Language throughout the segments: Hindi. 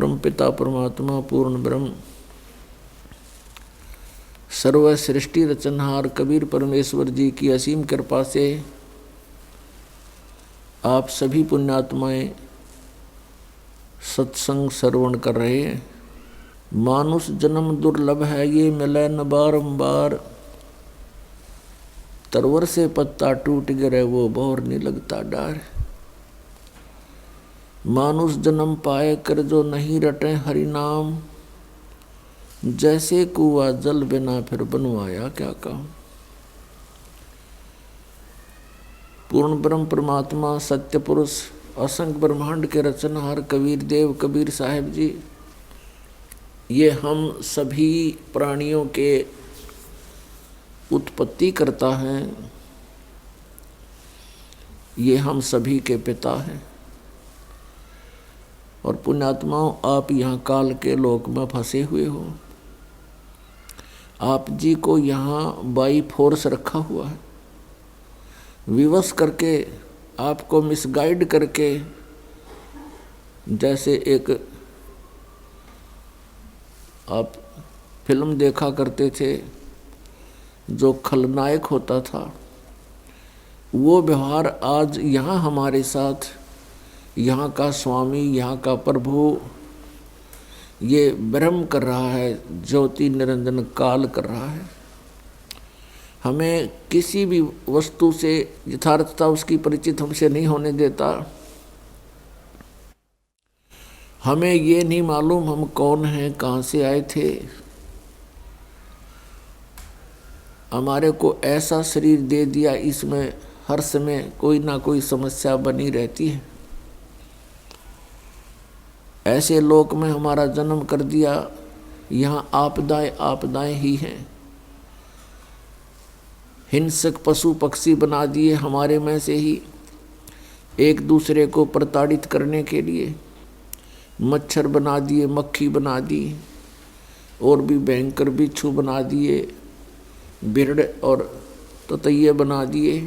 परम पिता परमात्मा पूर्ण ब्रह्म सर्व सृष्टि रचनहार कबीर परमेश्वर जी की असीम कृपा से आप सभी पुण्यात्माएं सत्संग श्रवण कर रहे हैं। मानुष जन्म दुर्लभ है, ये मिले न बारंबार। तरवर से पत्ता टूट गिरे वो बोर नहीं लगता डार। मानुष जन्म पाए कर जो नहीं रटे हरि नाम। जैसे कुआ जल बिना फिर बनवाया क्या काम। पूर्ण ब्रह्म परमात्मा सत्य पुरुष असंख्य ब्रह्मांड के रचनहार कबीर देव कबीर साहिब जी, ये हम सभी प्राणियों के उत्पत्ति करता है, ये हम सभी के पिता हैं। और पुण्यात्माओं, आप यहाँ काल के लोक में फंसे हुए हो। आप जी को यहाँ बाई फोर्स रखा हुआ है, विवश करके, आपको मिसगाइड करके। जैसे एक आप फिल्म देखा करते थे, जो खलनायक होता था, वो व्यवहार आज यहाँ हमारे साथ यहाँ का स्वामी, यहाँ का प्रभु, ये ब्रह्म कर रहा है, ज्योति निरंजन काल कर रहा है। हमें किसी भी वस्तु से यथार्थता उसकी परिचित हमसे नहीं होने देता। हमें ये नहीं मालूम हम कौन हैं, कहाँ से आए थे। हमारे को ऐसा शरीर दे दिया, इसमें हर समय कोई ना कोई समस्या बनी रहती है। ऐसे लोक में हमारा जन्म कर दिया, यहाँ आपदाएं आपदाएं ही हैं। हिंसक पशु पक्षी बना दिए हमारे में से ही, एक दूसरे को प्रताड़ित करने के लिए। मच्छर बना दिए, मक्खी बना दी, और भी भयंकर बिच्छू बना दिए, बिरड़ और ततैये बना दिए,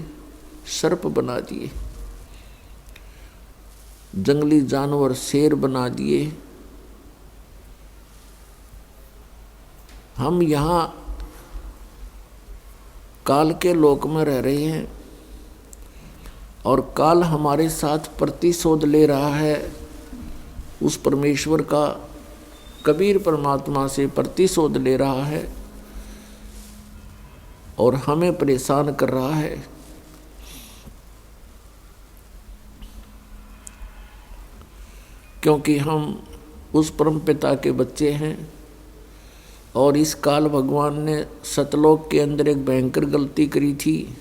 सर्प बना दिए, जंगली जानवर शेर बना दिए। हम यहाँ काल के लोक में रह रहे हैं, और काल हमारे साथ प्रतिशोध ले रहा है उस परमेश्वर का। कबीर परमात्मा से प्रतिशोध ले रहा है और हमें परेशान कर रहा है। क्योंकि हम उस परम पिता के बच्चे हैं, और इस काल भगवान ने सतलोक के अंदर एक भयंकर गलती करी थी,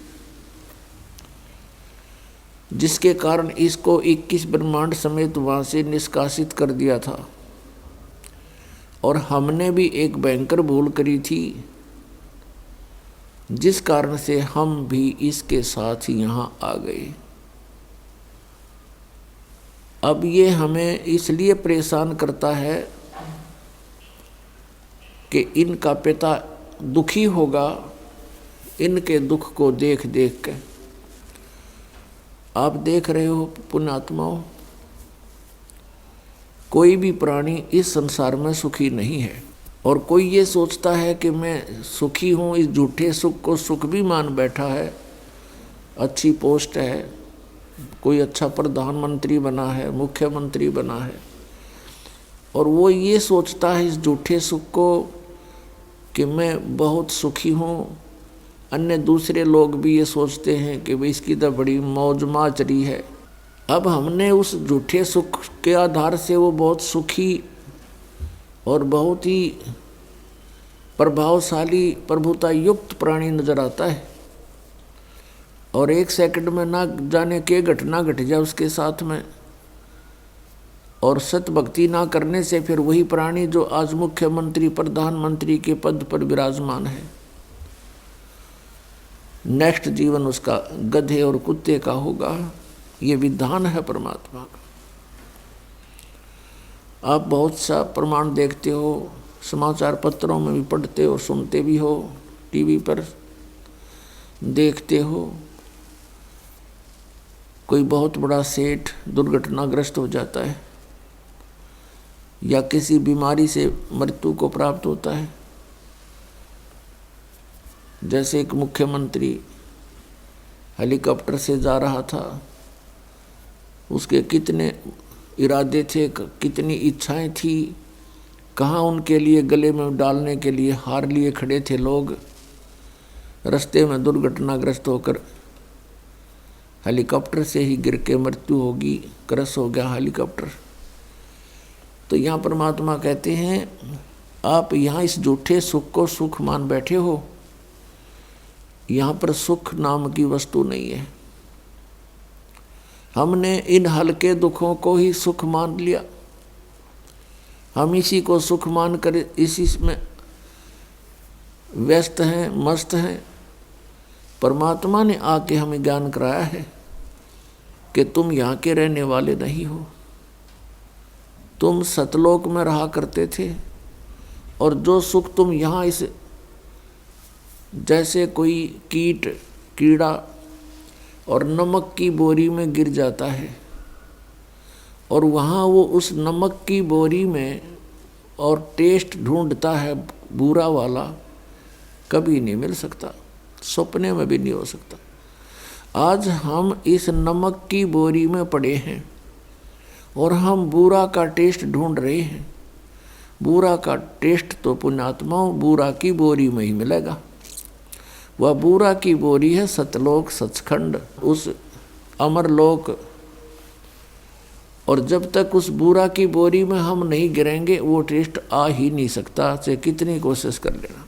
जिसके कारण इसको 21 ब्रह्मांड समेत वहाँ से निष्कासित कर दिया था। और हमने भी एक भयंकर भूल करी थी, जिस कारण से हम भी इसके साथ यहाँ आ गए। अब ये हमें इसलिए परेशान करता है कि इनका पिता दुखी होगा इनके दुख को देख देख के। आप देख रहे हो पुण्यात्माओं, कोई भी प्राणी इस संसार में सुखी नहीं है। और कोई ये सोचता है कि मैं सुखी हूँ, इस झूठे सुख को सुख भी मान बैठा है। अच्छी पोस्ट है, कोई अच्छा प्रधानमंत्री बना है, मुख्यमंत्री बना है, और वो ये सोचता है इस झूठे सुख को कि मैं बहुत सुखी हूँ। अन्य दूसरे लोग भी ये सोचते हैं कि भाई इसकी तो बड़ी मौज माच रही है। अब हमने उस झूठे सुख के आधार से वो बहुत सुखी और बहुत ही प्रभावशाली प्रभुता युक्त प्राणी नजर आता है, और एक सेकंड में ना जाने के घटना घट जाए उसके साथ में। और सत भक्ति ना करने से फिर वही प्राणी जो आज मुख्यमंत्री प्रधानमंत्री के पद पर विराजमान है, नेक्स्ट जीवन उसका गधे और कुत्ते का होगा। ये विधान है परमात्मा का। आप बहुत सा प्रमाण देखते हो, समाचार पत्रों में भी पढ़ते हो, सुनते भी हो, टीवी पर देखते हो। कोई बहुत बड़ा सेठ दुर्घटनाग्रस्त हो जाता है, या किसी बीमारी से मृत्यु को प्राप्त होता है। जैसे एक मुख्यमंत्री हेलीकॉप्टर से जा रहा था, उसके कितने इरादे थे, कितनी इच्छाएं थी, कहाँ उनके लिए गले में डालने के लिए हार लिए खड़े थे लोग। रास्ते में दुर्घटनाग्रस्त होकर हेलीकॉप्टर से ही गिर के मृत्यु होगी, क्रश हो गया हेलीकॉप्टर। तो यहाँ परमात्मा कहते हैं, आप यहाँ इस झूठे सुख को सुख मान बैठे हो। यहाँ पर सुख नाम की वस्तु नहीं है। हमने इन हल्के दुखों को ही सुख मान लिया। हम इसी को सुख मान कर इसी में व्यस्त हैं, मस्त हैं। परमात्मा ने आके हमें ज्ञान कराया है कि तुम यहाँ के रहने वाले नहीं हो, तुम सतलोक में रहा करते थे, और जो सुख तुम यहाँ इस जैसे कोई कीड़ा और नमक की बोरी में गिर जाता है, और वहाँ वो उस नमक की बोरी में और टेस्ट ढूंढता है बुरा वाला, कभी नहीं मिल सकता, सपने में भी नहीं हो सकता। आज हम इस नमक की बोरी में पड़े हैं और हम बुरा का टेस्ट ढूंढ रहे हैं। बुरा का टेस्ट तो पुण्यात्माओं बुरा की बोरी में ही मिलेगा। वह बुरा की बोरी है सतलोक, सचखंड, उस अमरलोक। और जब तक उस बुरा की बोरी में हम नहीं गिरेंगे वो टेस्ट आ ही नहीं सकता, चाहे कितनी कोशिश कर लेना।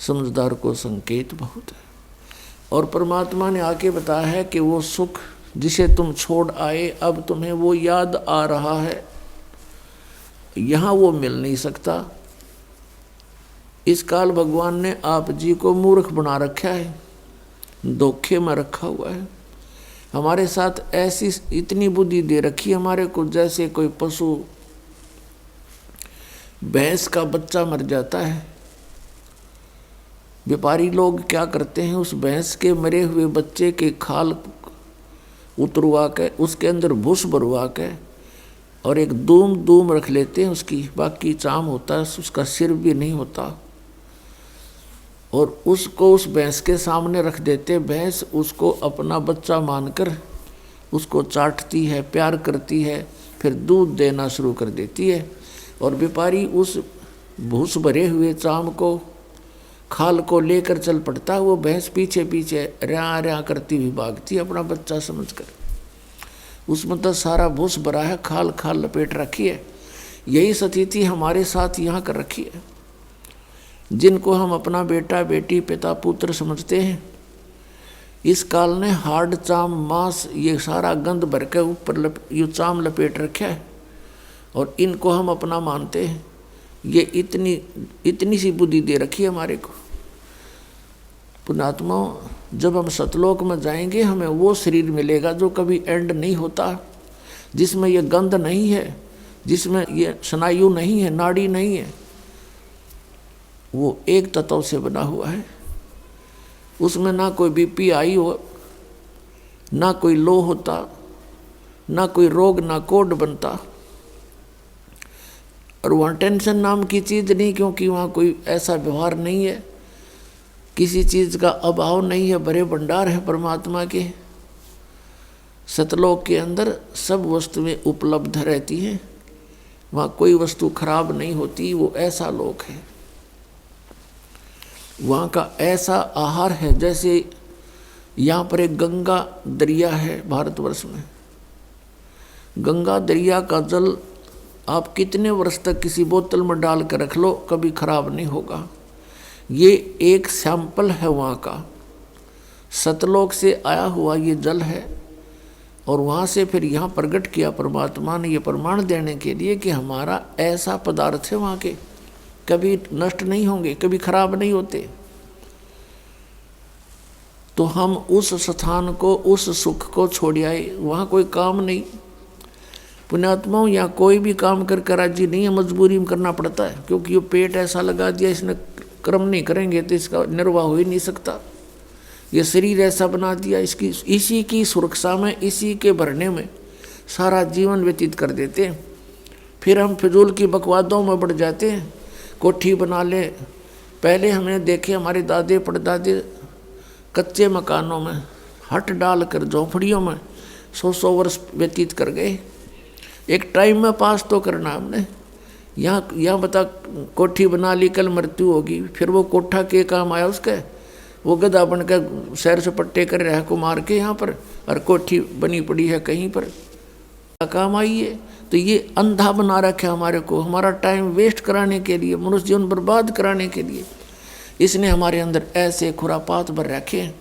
समझदार को संकेत बहुत है। और परमात्मा ने आके बताया है कि वो सुख जिसे तुम छोड़ आए, अब तुम्हें वो याद आ रहा है, यहाँ वो मिल नहीं सकता। इस काल भगवान ने आप जी को मूर्ख बना रखा है, धोखे में रखा हुआ है। हमारे साथ ऐसी इतनी बुद्धि दे रखी हमारे को, जैसे कोई पशु, भैंस का बच्चा मर जाता है, व्यापारी लोग क्या करते हैं, उस भैंस के मरे हुए बच्चे के खाल उतरवा के उसके अंदर भूस भरवा के और एक दूम रख लेते हैं उसकी, बाकी चाम होता है, उसका सिर भी नहीं होता, और उसको उस भैंस के सामने रख देते। भैंस उसको अपना बच्चा मानकर उसको चाटती है, प्यार करती है, फिर दूध देना शुरू कर देती है। और व्यापारी उस भूस भरे हुए चाम को, खाल को लेकर चल पड़ता है। वो भैंस पीछे पीछे रया करती हुई भागती है अपना बच्चा समझकर। उसमें तो सारा भूस भरा है, खाल लपेट रखी है। यही स्थिति हमारे साथ यहाँ कर रखी है। जिनको हम अपना बेटा बेटी पिता पुत्र समझते हैं, इस काल ने हार्ड चाम मांस ये सारा गंध भर के ऊपर ये चाम लपेट रखा है, और इनको हम अपना मानते हैं। ये इतनी सी बुद्धि दे रखी है हमारे को। पुण्यात्माओं, जब हम सतलोक में जाएंगे हमें वो शरीर मिलेगा जो कभी एंड नहीं होता, जिसमें ये गंध नहीं है, जिसमें ये स्नायु नहीं है, नाड़ी नहीं है। वो एक तत्व से बना हुआ है। उसमें ना कोई बीपी आई हो, ना कोई लो होता, ना कोई रोग, ना कोड बनता। और वहाँ टेंशन नाम की चीज़ नहीं, क्योंकि वहाँ कोई ऐसा व्यवहार नहीं है, किसी चीज़ का अभाव नहीं है, बड़े भंडार है परमात्मा के। सतलोक के अंदर सब वस्तुएं उपलब्ध रहती हैं, वहाँ कोई वस्तु खराब नहीं होती। वो ऐसा लोक है, वहाँ का ऐसा आहार है। जैसे यहाँ पर एक गंगा दरिया है भारतवर्ष में। गंगा दरिया का जल आप कितने वर्ष तक किसी बोतल में डाल कर रख लो, कभी खराब नहीं होगा। ये एक सैंपल है वहाँ का, सतलोक से आया हुआ ये जल है। और वहाँ से फिर यहाँ प्रकट किया परमात्मा ने, ये प्रमाण देने के लिए कि हमारा ऐसा पदार्थ है वहाँ के, कभी नष्ट नहीं होंगे, कभी खराब नहीं होते। तो हम उस स्थान को, उस सुख को छोड़ आए, वहाँ कोई काम नहीं। पुण्यात्माओं, यहाँ कोई भी काम कर राजी नहीं है, मजबूरी में करना पड़ता है, क्योंकि ये पेट ऐसा लगा दिया, इसने कर्म नहीं करेंगे तो इसका निर्वाह हो ही नहीं सकता। ये शरीर ऐसा बना दिया, इसी की सुरक्षा में, इसी के भरने में सारा जीवन व्यतीत कर देते हैं। फिर हम फिजूल की बकवादों में बढ़ जाते हैं। कोठी बना ले। पहले हमने देखे हमारे दादे परदादे कच्चे मकानों में हट डाल कर झोंपड़ियों में 100 वर्ष व्यतीत कर गए। एक टाइम में पास तो करना हमने। यहाँ बता, कोठी बना ली, कल मृत्यु होगी, फिर वो कोठा के काम आया उसके? वो गधा बनकर सैर सपट्टे कर रहा है को मार के यहाँ पर, और कोठी बनी पड़ी है कहीं पर, काम आई है। तो ये अंधा बना रखा है हमारे को, हमारा टाइम वेस्ट कराने के लिए, मनुष्य जीवन बर्बाद कराने के लिए। इसने हमारे अंदर ऐसे खुरापात भर रखे हैं